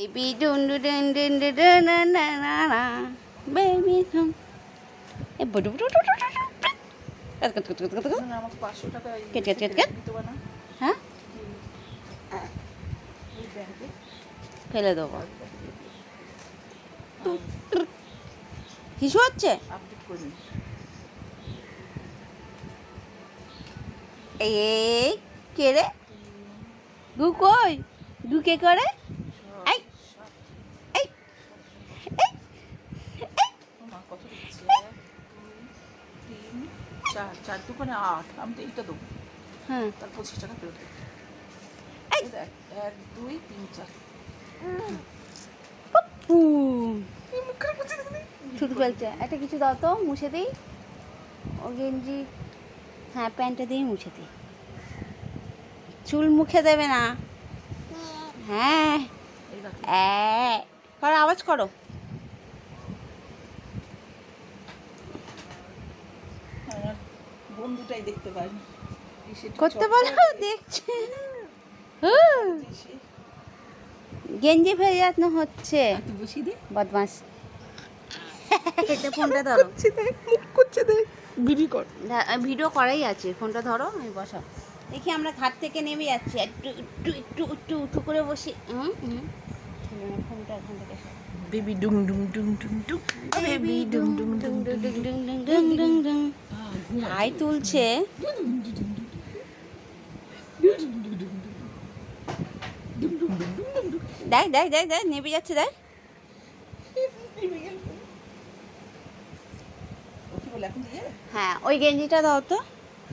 baby Dune Dune Dune Dune Dune Dune না না না না বেবি ডুন এ বড় বড় আমাকে 500 টাকা কেট কেট কেট কেট দিতে পারে না হ্যাঁ এই ব্যাংকে ফেলে দেবো কিছু হচ্ছে আপডেট করি এই কে রে গু কই গু কে করে এই এই এই মা কত দিচ্ছে 1 2 3 4 4 দোকানে 8 আমি তো এইটা দেবো হ্যাঁ তার 25 টাকা ফেরত দেবো এই দেখ 1 2 3 4 পপ্পু মুখে মুছে দিবি ছুটু ফেলছে একটা কিছু দাও তো মুছে দিই ও গেঞ্জি হ্যাঁ প্যান্টটা দিয়েই মুছে দিই চুল মুখে দেবে না হ্যাঁ এই রাখ করো আওয়াজ করো আমার বন্ধুটাই দেখতে পায় না করতে বলো দেখছে হুঁ, গেঞ্জি ভেজানো হচ্ছে তুই বসিয়ে দে বদমাস এটা ফোনটা ধরো করছে দেখ মুখ করছে দেখ বিড়ি কর ভিডিও করাই আছে ফোনটা ধরো আমি বসাও দেখি আমরা ঘাট থেকে নেমে যাচ্ছি একটু একটু একটু একটু উঁচু করে বসি ফোনটা এখান থেকে বেবি ডুং ডুং ডুং ডুং ডুং বেবি ডুং ডুং ডুং ডুং ডুং ডুং ডুং ডুং ডুং হাই তুলছে দেখ দেখ দেখ দেখ নেমে যাচ্ছে দেখ ও কি বলে এখন দিয়ে হ্যাঁ ওই গেঞ্জিটা দাও তো